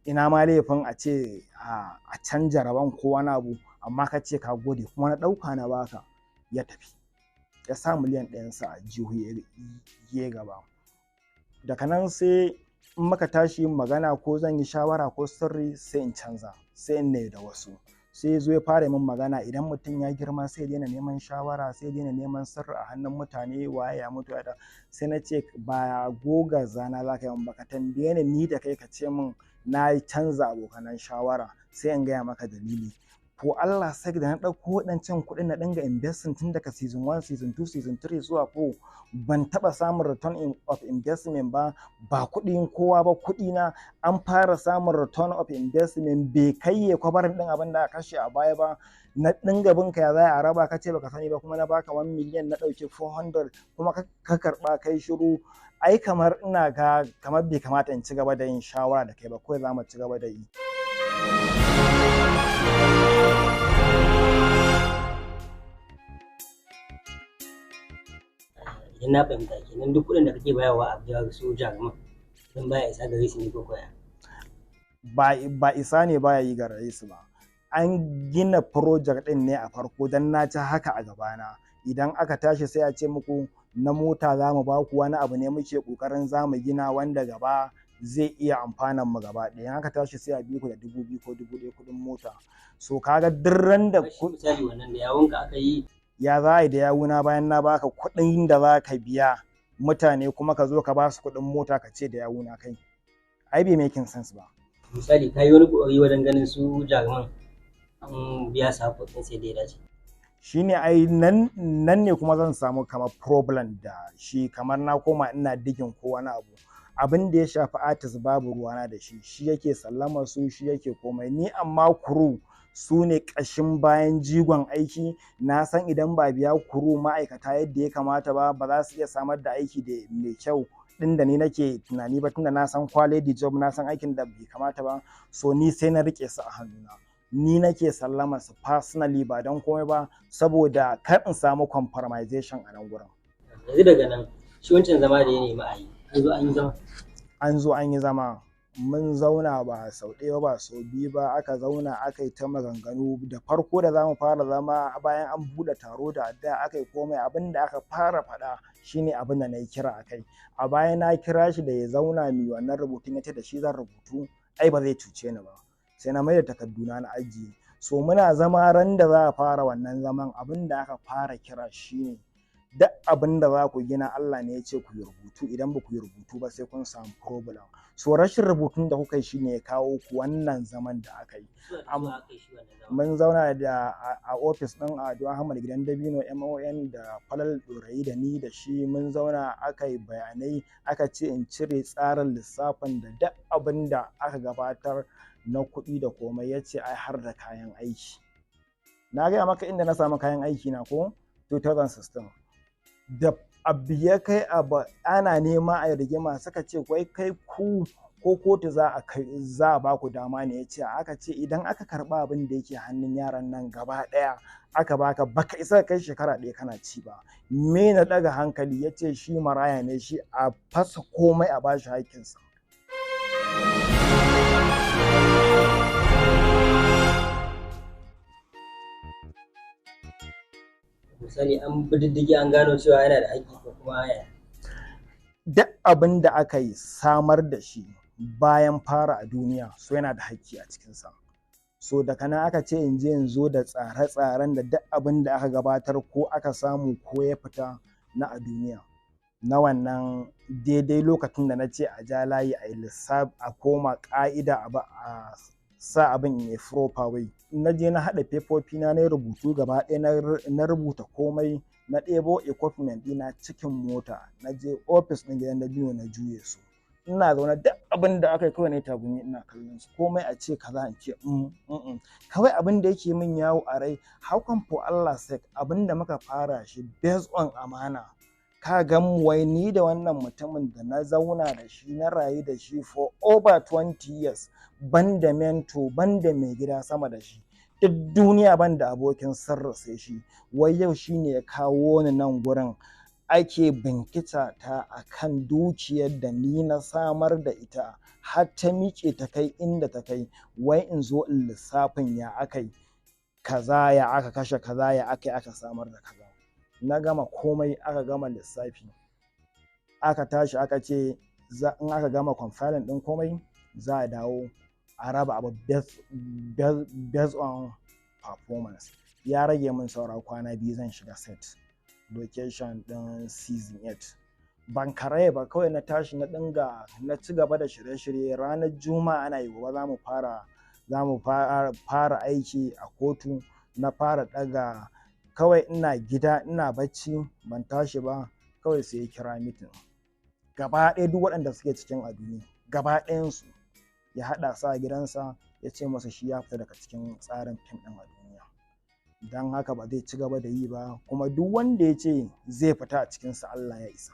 ina ma laifin a ce a canja rabon ko wani abu, amma ka ce ka gode kuma na ɗauka na baka. Ya tafi ya sa miliyan 1 sa a jihu ya gaba. Daga nan sai in muka tashi magana ko zan yi shawara ko sirri sai in canza, sai in ne da wasu. Sai zo ya fara min magana idan mutum ya girma sai daina neman shawara, sai daina neman sirri a hannun mutane, waye ya mutu ya. Sai na ce ba goga zana za ka yi ba, ka tambaye ni da kai ka ce min na canza abokanan shawara sai in gaya maka dalili. Ko Allah sai da na ɗauko waɗancan kuɗin na dinga investing tun daga season 1, season 2, season 3 zuwa 4 ban taɓa samun return of investment ba, ba kuɗin kowa ba, kuɗi na an fara samun return of investment bai kai ya kwabarin ɗin abin da aka kashe a baya ba. Na dinga binka ya za a raba, ka ce baka sani ba, kuma na baka 1 million na ɗauki 400 kuma ka karɓa kai shiru. Ai kamar ina ga kamar bai kamata in ci gaba da yin shawara da kai ba, kawai za mu ci gaba da yi. Idan na fahimta kenan duk kuɗin da kake bayarwa a biya su jaruman don baya isa gare su ne ko koya? Ba isa ne baya yi gare su ba. An gina project ɗin ne a farko don na ci haka a gabana. Idan aka tashi sai a ce muku na mota za mu ba ku, wani abu ne muke ƙoƙarin za mu gina wanda gaba zai iya amfanan mu gaba ɗaya. Aka tashi sai a bi ku da 2,000 ko 1,000 kuɗin mota. So kaga duk ran da misali wannan da yawunka aka yi, ya za a yi da yawuna bayan na baka kuɗin da za ka biya mutane kuma ka zo ka ba su kuɗin mota ka ce da yawuna kai? Ai bai making sense ba. Misali ka yi wani ƙoƙari wajen ganin su jaruman an biya su haƙƙoƙin sai da ya dace. Shi ne ai nan ne kuma zan samu kamar problem da shi, kamar na koma ina digin ko wani abu. Abin da ya shafi artist babu ruwana da shi, shi yake sallama su, shi yake komai. Ni amma crew su ne ƙashin bayan jigon aiki. Na san idan ba biya crew ma'aikata yadda ya kamata ba za su iya samar da aiki da mai kyau ɗin da ni nake tunani ba, tunda na san quality job, na san aikin da bai kamata ba. So ni sai na riƙe su a hannuna, ni nake sallama su personally ba don komai ba, saboda kar in samu compromisation a nan gurin. Yanzu daga nan shi wancan zama da ya nemi a yi, an zo an yi zama? An zo an yi zama, mun zauna ba sau ɗaya ba sau biyu ba, aka zauna aka yi ta maganganu. Da farko da za mu fara zama bayan an buɗe taro da addu'a aka yi komai, abin da aka fara faɗa shine abin da na yi kira a kai. A baya na kira shi da ya zauna mi wannan rubutun, ya ce da shi zan rubutu, ai ba zai cuce ni ba. Sai na mai da takarduna na ajiye. So muna zama ran da za a fara wannan zaman, abin da aka fara kira shine duk abin da za ku gina Allah ne ya ce ku yi rubutu, idan ba ku yi rubutu ba sai kun samu problem. So rashin rubutun da kuka yi shine ya kawo ku wannan zaman da aka yi. Mun zauna da a ofis ɗin Ado Ahmad Gidan Dabino MON da Falal Ɗorayi da ni da shi, mun zauna aka yi bayanai, aka ce in cire tsarin lissafin da duk abin da aka gabatar na kuɗi da komai. Ya ce ai har da kayan aiki. Na gaya maka inda na samu kayan aiki na ko 2016. Da abu ya kai abu ana nema a rigima, suka ce wai kai ko kotu za a ba ku dama ne. Ya ce aka ce idan aka karɓa abin da yake hannun yaran nan gaba ɗaya aka baka baka isa kai shekara ɗaya kana ci ba, me na ɗaga hankali? Ya ce shi maraya ne, shi a fasa komai a bashi haƙƙinsa. Misali an bi diddigi an gano cewa yana da haƙƙi ko kuma yaya? Duk abin da aka yi samar da shi bayan fara a duniya so yana da haƙƙi a cikinsa. So daga nan aka ce in je in zo da tsare-tsaren da duk abin da aka gabatar ko aka samu ko ya fita na a duniya na wannan daidai lokacin da na ce a ja layi a yi lissafi a koma ƙa'ida a sa abin in a proper way. Na je na haɗa fefofina na rubutu gaba ɗaya na rubuta komai, na ɗebo equipment ɗina cikin mota, na je ofis ɗin gidan dabino na juye su. Ina zaune duk abin da aka yi kawai na tagumi ina kallon su, komai a ce kaza in ce kawai abin da yake min yawo a rai, how come for Allah sake abin da muka fara shi based on amana, ka gan mu wai ni da wannan mutumin da na zauna da shi na rayu da shi for over 20 years, banda mento banda mai gida sama da shi, duk duniya banda abokin sirri sai shi, wai yau shine ya kawo ni nan gurin ake binkita ta akan dukiyar da ni na samar da ita har ta miƙe ta kai inda ta kai, wai in zo in lissafin ya akai kaza, ya aka kashe kaza, ya akai aka samar da kaza. Na gama komai, aka gama lissafi, aka tashi aka ce in aka gama compiling ɗin komai za a dawo a raba abu based on performance. Ya rage min saura kwana 2 zan shiga set location ɗin season 8. Ban karaya ba, kawai na tashi na ci gaba da shirye-shirye. Ranar Juma'a ana yi gobe za mu fara aiki a kotu. Na fara ɗaga, kawai ina gida ina bacci ban tashi ba, kawai sai ya kira meeting gaba ɗaya duk waɗanda suke cikin Aduni gaba ɗayansu, ya haɗa su a gidansa, ya ce masa shi ya fita daga cikin tsarin fim ɗin a duniya, don haka ba zai ci gaba da yi ba, kuma duk wanda ya ce zai fita a cikinsa Allah ya isa.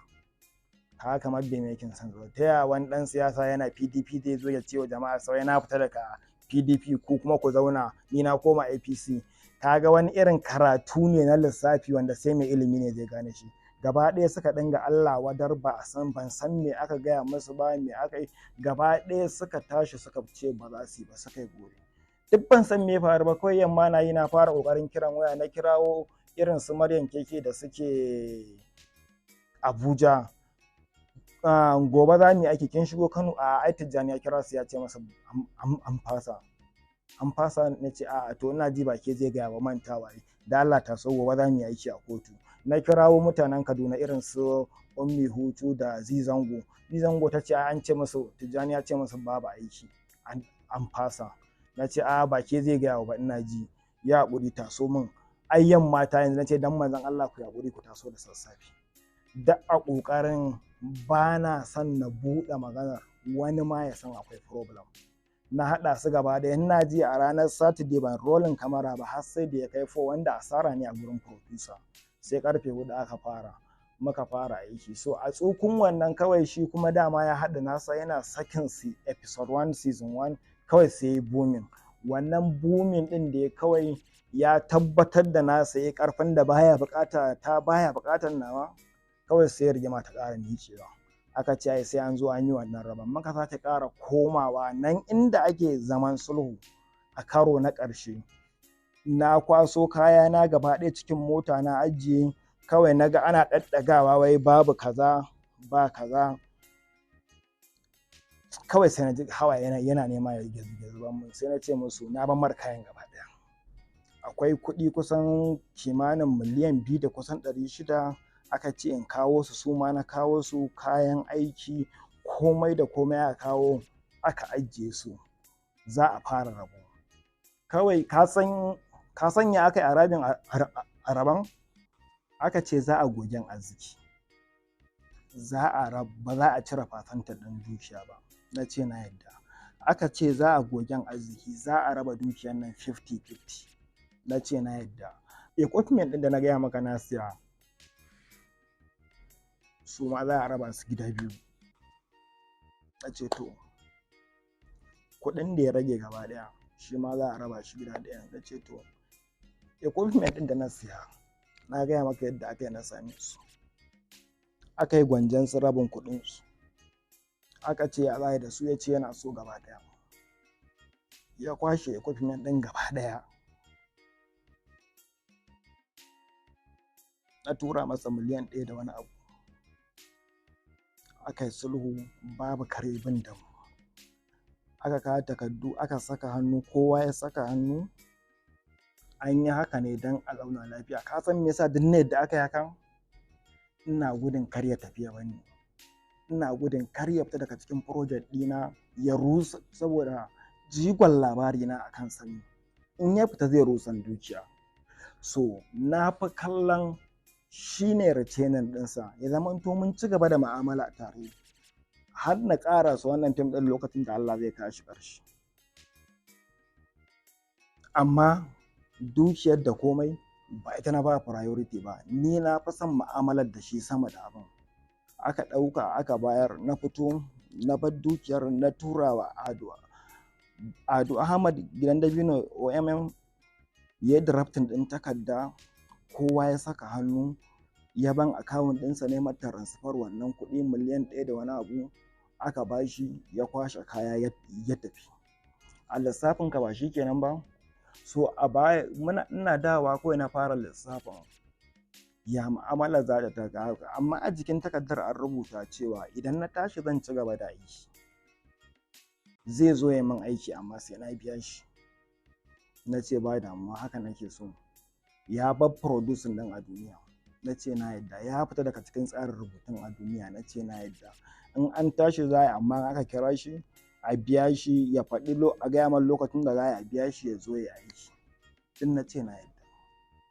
Haka kamar bai making sense ba. Ta yaya wani ɗan siyasa yana PDP zai zo ya ce wa jama'a sau na fita daga PDP ko kuma ku zauna ni na koma APC? Kaga wani irin karatu ne na lissafi wanda sai mai ilimi ne zai gane shi. Gaba ɗaya suka dinga Allah wadar ban san me aka gaya musu ba, me aka yi, gaba ɗaya suka tashi suka ce ba za su yi ba, suka yi gore. Duk ban san me ya faru ba, kawai yamma na yi na fara ƙoƙarin kiran waya, na kirawo irin su Maryam Keke da suke Abuja. Gobe za mu yi aiki, kin shigo Kano? Ai Tijjani ya kira su ya ce masa an fasa. Na ce a'a to ina ji ba ke zai gaya ba, mantawa ne, da Allah ta so gobe za mu yi aiki a kotu. Na kirawo mutanen Kaduna irin su Ummi Hutu da Zizango ta ce an ce musu Tijjani ya ce musu babu aiki, an fasa. Na ce a'a ba ke zai gaya ba, ina ji, ya haƙuri taso min. Ai yamma ta yanzu, na ce dan manzon Allah ku haƙuri ku taso da sassafe. Da a ƙoƙarin ba na son na buɗe maganar wani ma ya san akwai problem. Na haɗa su gaba ɗaya, ina ji a ranar Saturday ban rolling kamera ba har sai da ya kai 4, wanda asara ne a gurin producer. Sai karfe 4 muka fara aiki. So a tsukun wannan kawai shi kuma dama ya haɗa nasa yana sakin episode 1 season 1, kawai sai ya booming. Wannan booming ɗin da ya kawai ya tabbatar da nasa ya ƙarfin da baya buƙatar nawa, kawai sai rigima ta ƙara miƙewa. Aka ce ai sai an zo an yi wannan rabon, muka sake ƙara komawa nan inda ake zaman sulhu a karo na ƙarshe. Na kwaso kayana gaba ɗaya cikin mota na ajiye, kawai naga ana ɗaɗɗagawa wai babu kaza ba kaza, kawai sai na ji hawaye yana nema ya zuba mun. Sai na ce musu na ban mar kayan gaba ɗaya. Akwai kuɗi kusan kimanin miliyan 2 da kusan 600, aka ce in kawo su ma na kawo su, kayan aiki komai da komai aka kawo aka ajiye su, za a fara rabo. Kawai ka sanya aka yi a rabon, aka ce za a gogen arziki, ba za a cire fasantar ɗan dukiya ba. Na ce na yadda. Aka ce za a gogen arziki, za a raba dukiyar nan 50-50. Na ce na yadda. Equipment ɗin da na gaya maka na siya, su ma za a raba su gida 2. Na ce to kuɗin da ya rage gaba ɗaya shi ma za a raba shi gida ɗaya. Na ce to equipment ɗin da na siya na gaya maka yadda aka yi na same su, aka yi gwanjan su rabin kuɗin su, aka ce ya za da su, ya ce yana so gaba ɗaya, ya kwashe equipment ɗin gaba ɗaya. Na tura masa miliyan 1 da wani abu, aka yi sulhu babu kare bin da mu, aka kawo takardu aka saka hannu, kowa ya saka hannu. An yi haka ne don a zauna lafiya. Ka san me yasa duk ne da aka yi hakan? Ina gudun kar ya tafi ya bani, ina gudun kar ya fita daga cikin project ɗina ya rusa, saboda jigon labari na akan sani in ya fita zai rusan dukiya. So na fi kallon shi ne retaining ɗinsa, ya zama to mun ci gaba da mu'amala tare har na ƙara su wannan fim ɗin lokacin da Allah zai kawo shi ƙarshe. Amma dukiyar da komai ba ita na ba priority ba, ni na fi son mu'amalar da shi sama da abin. Aka ɗauka aka bayar, na fito na bar dukiyar na tura wa Ado Ahmad Gidan Dabino OMM, ya yi drafting ɗin takarda, kowa ya saka hannu, ya ban akawun ɗinsa ne mata transfer wannan kuɗi miliyan 1 da wani abu, aka bashi ya kwashe kaya ya tafi. A lissafin ka ba shi kenan ba? So a baya ina dawa kawai na fara lissafin ya mu'amala za ta ga, amma a jikin takardar an rubuta cewa idan na tashi zan ci gaba da aiki, zai zo ya min aiki amma sai na biya shi. Na ce ba damuwa, haka nake so. Ya bar producing ɗin a duniya, na ce na yadda. Ya fita daga cikin tsarin rubutun a duniya, na ce na yadda. In an tashi za a, amma aka kira shi a biya shi, ya faɗi a gaya man lokacin da za a biya shi ya zo ya aiki. Din na ce na yadda.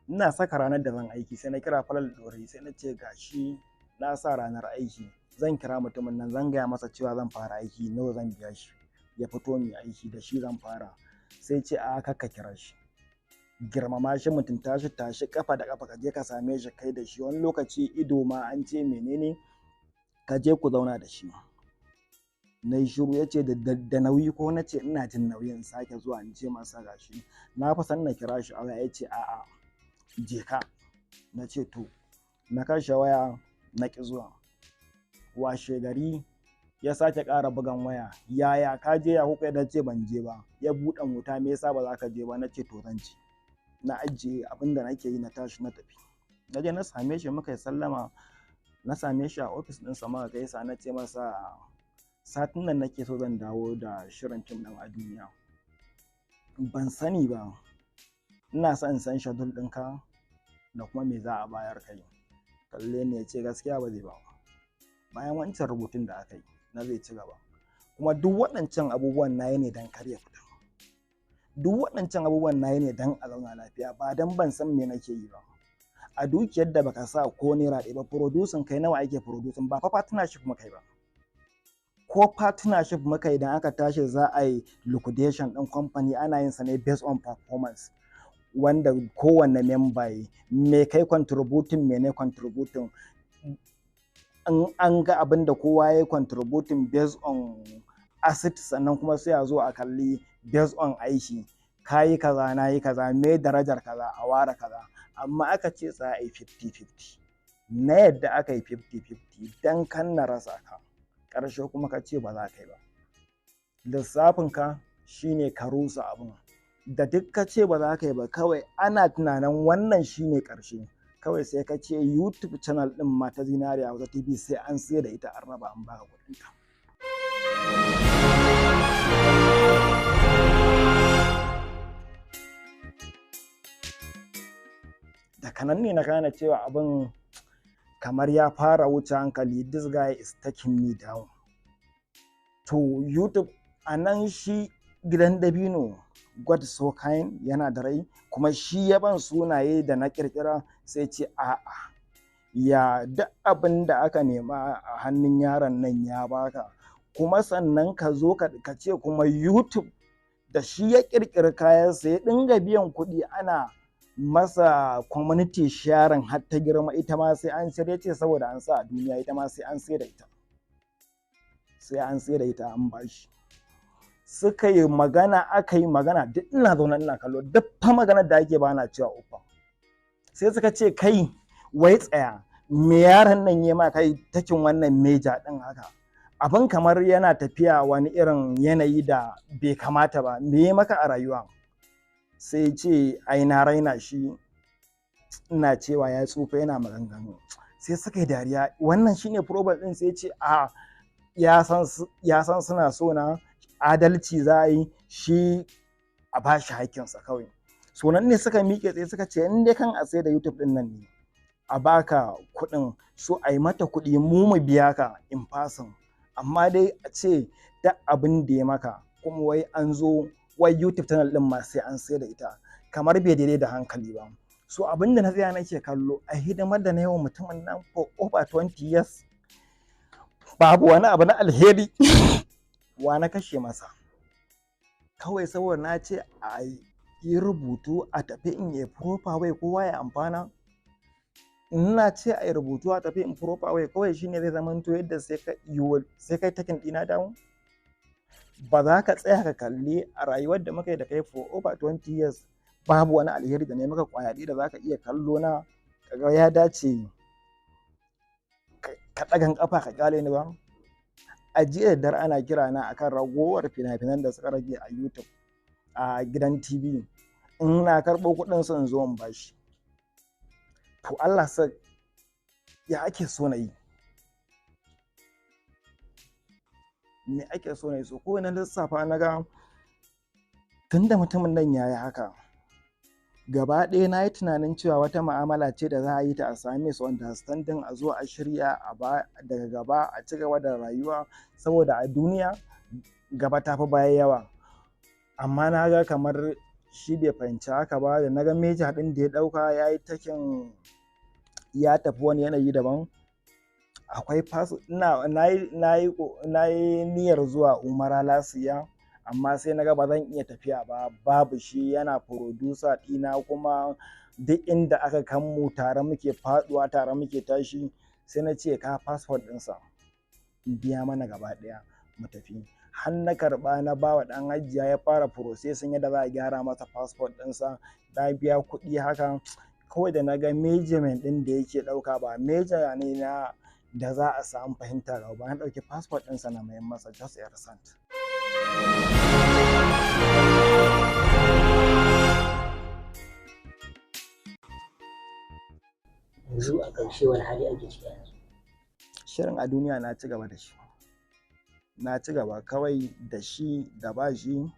Ina saka ranar da zan aiki sai na kira Falal Ɗorayi, sai na ce gashi na sa ranar aiki, zan kira mutumin nan, zan gaya masa cewa zan fara aiki, nawa zan biya shi, ya fito mai aiki da shi zan fara. Sai ce a kakka kira shi, girmama shi, mutunta shi, tashi kafa da kafa ka je ka same shi kai da shi, wani lokaci ido ma an ce menene, ka je ku zauna da shi. Na yi shiru, ya ce da nauyi ko? Na ce ina jin nauyin sake zuwa in ce masa gashi na fa san na kira shi a waya. Ya ce a'a je ka. Na ce to, na kashe waya na ƙi zuwa. Washe gari ya sake ƙara bugan waya, yaya ka je ya kuka? Na ce ban je ba. Ya buɗe wuta, me yasa ba za ka je ba? Na ce to zan je. Na ajiye abin da nake yi na tashi na tafi. Na je na same shi, muka yi sallama, na same shi a ofis ɗinsa muka gaisa. Na ce masa satin nan nake so zan dawo da shirin fim ɗin a duniya, ban sani ba, ina son in san schedule ɗinka da kuma me za a bayar kai. Kalle ne ya ce gaskiya ba zai ba, bayan wancan rubutun da aka yi na zai ci gaba. Kuma duk waɗancan abubuwan na yi ne don kar ya fita, duk waɗancan abubuwan na yi ne don a zauna lafiya, ba don ban san me nake yi ba. A dukiyar da baka sa ko naira ɗaya ba, producing kai nawa ake producing? Ba fa partnership muka yi ba. Ko partnership muka idan aka tashi za a yi liquidation ɗin company, ana yin sa ne based on performance, wanda kowanne member yi me kai contributing, me ne contributing. An ga abin da kowa ya yi contributing based on asset, sannan kuma sai a zo a kalli based on aiki, ka yi kaza na yi kaza, me darajar kaza a ware kaza. Amma aka ce za a yi 50-50, na yadda aka yi 50-50 don kan na rasa ka, ƙarshe kuma ka ce ba za ka yi ba. Lissafinka shi ne ka rusa abin da duk ka ce ba za ka yi ba, kawai ana tunanin wannan shi ne ƙarshe, kawai sai ka ce YouTube channel ɗin ma ta Zinariya Hausa TV sai an sayar da ita, an raba an baka kuɗinta. Daga nan ne na gane cewa abin kamar ya fara wuce hankali, this guy is taking me down. To YouTube a nan shi Gidan Dabino God So Kind yana da rai, kuma shi ya ban sunaye da na kirkira, sai ce a'a ya duk abin da aka nema a hannun yaron nan ya baka, kuma sannan ka zo ka ce kuma YouTube da shi ya kirkiri kayansa ya dinga biyan kuɗi ana masa community sharing har ta girma, ita ma sai an sayar. Ce saboda an sa a duniya ita ma sai an sayar da ita, sai an sayar da ita an bashi. suka yi magana, aka yi magana, duk ina zaune ina kallo, duk fa maganar da ake ba na cewa ufa. Sai suka ce kai wai tsaya, me yaron nan ya ma kai takin wannan meja din haka, abin kamar yana tafiya wani irin yanayi da bai kamata ba, me ya maka a rayuwa? Sai ce ai na raina shi, ina cewa ya tsufa yana maganganu. Sai suka yi dariya, wannan shine problem din. Sai ce a ya san suna so na, adalci za a yi, shi a ba shi haƙƙinsa kawai. So nan ne suka miƙe tsaye suka ce in dai kan a sai da YouTube ɗin nan ne, a baka kuɗin, so a yi mata kuɗi mu biya ka in fasin, amma dai a ce duk abin da ya maka kuma wai an zo wai YouTube channel ɗin ma sai an sai da ita, kamar bai daidai da hankali ba. So abin da na tsaya nake kallo a hidimar da na yi wa mutumin nan for over 20 years, babu wani abu na alheri wa na kashe masa, kawai saboda na ce a yi rubutu a tafi in yi proper way kowa ya amfana. Ina ce a yi rubutu a tafi in proper way kawai shine zai zama to yadda sai kai takin ɗina down. Ba za ka tsaya ka kalli a rayuwar da muka yi da kai for over 20 years babu wani alheri da ne maka kwayaɗi da za ka iya kallo na kaga ya dace ka ɗagan ƙafa ka ƙyale ni ba. A jiya da dare ana kira na akan ragowar fina-finan da suka rage a YouTube a gidan TV, in na karɓo kuɗin su in zo in bashi. To Allah sa ya ake so na yi, me ake so na yi? So ko na lissafa na ga tunda mutumin nan ya yi haka, gaba ɗaya na yi tunanin cewa wata mu'amala ce da za a yi ta a same su understanding, a zo a shirya daga gaba a ci gaba da rayuwa, saboda a duniya gaba ta fi baya yawa. Amma na ga kamar shi bai fahimci haka ba, da na ga meja ɗin da ya ɗauka ya yi takin ya tafi wani yanayi daban. Akwai na yi niyyar zuwa Umara lasiya, amma sai na ga ba zan iya tafiya ba, babu shi, yana producer ɗina, kuma duk inda aka kan mu tare muke faɗuwa tare muke tashi. Sai na ce ka passport ɗinsa in biya mana gaba ɗaya mu tafi. Har na karɓa na ba wa ɗan hajiya ya fara processing yadda za a gyara masa passport ɗinsa, na biya kuɗi haka. Kawai da na ga measurement ɗin da yake ɗauka ba meja ne na da za a samu fahimta ga ba, na ɗauki passport ɗinsa na mayan masa just a recent. Yanzu a ƙarshe wani hali ake ciki yanzu? Shirin a duniya na ci gaba da shi, na ci gaba kawai da shi da ba shi.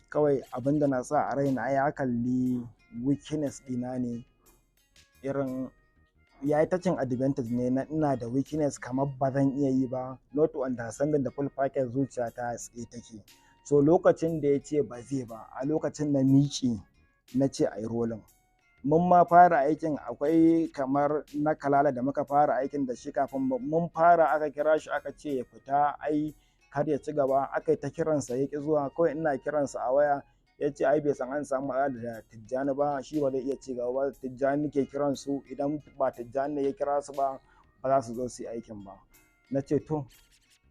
Kawai abin da na sa a raina ya kalli weakness ɗina ne, irin ya yi touching advantage ne na ina da weakness kamar ba zan iya yi ba, not to understand da full package zuciya ta tsaye take. So lokacin da ya ce ba zai ba, a lokacin na miƙe na ce a yi rolling. Mun ma fara aikin, akwai kamar na Kalala da muka fara aikin da shi, kafin mun fara aka kira shi aka ce ya fita ai kar ya ci gaba, aka yi ta kiransa ya ƙi zuwa. Kawai ina kiransa a waya ya ce ai bai san an samu matsala da Tijjani ba, shi ba zai iya ci gaba ba, Tijjani ke kiran su, idan ba Tijjani ya kira su ba ba za su zo su yi aikin ba. Na ce to,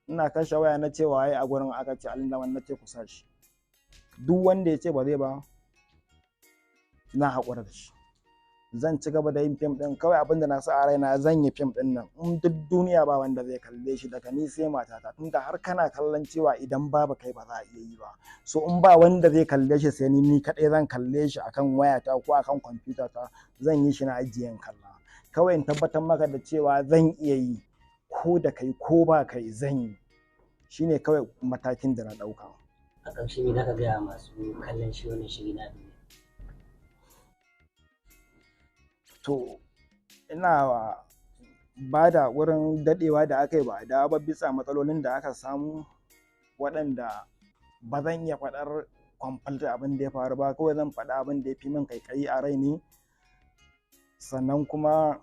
ina kashe waya na ce waye a gurin, aka ce Alindaman, na ce ku sa shi. Duk wanda ya ce ba zai ba na haƙura da shi, zan ci gaba da yin fim ɗin. Kawai abin da na sa a raina zan yi fim ɗin nan in duk duniya ba wanda zai kalle shi daga ni sai matata, tunda har kana kallon cewa idan babu kai ba za a iya yi ba. So in ba wanda zai kalle shi sai ni kaɗai zan kalle shi akan wayata ko akan kwamfuta ta, zan yi shi na ajiye in kalla. Kawai in tabbatar maka da cewa zan iya yi, ko da kai ko ba kai zan yi, shine kawai matakin da na ɗauka. A ƙarshe me za ka gaya masu kallon shi wannan shiri na duniya? To ina ba da wurin daɗewa da aka yi ba a dawo ba bisa matsalolin da aka samu, waɗanda ba zan iya faɗar kwamfalta abin da ya faru ba, kawai zan faɗa abin da ya fi min ƙaiƙayi a rai ne. Sannan kuma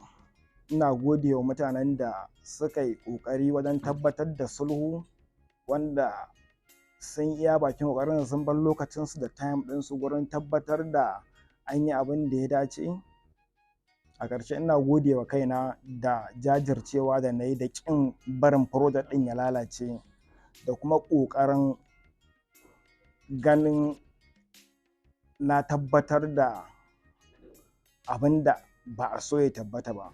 ina gode wa mutanen da suka yi ƙoƙari wajen tabbatar da sulhu, wanda sun iya bakin ƙoƙarin sun bar lokacinsu da time ɗinsu gurin tabbatar da an yi abin da ya dace. A ƙarshe ina gode wa kaina da jajircewa da na yi da ƙin barin project ɗin ya lalace, da kuma ƙoƙarin ganin na tabbatar da abin da ba a so ya tabbata ba.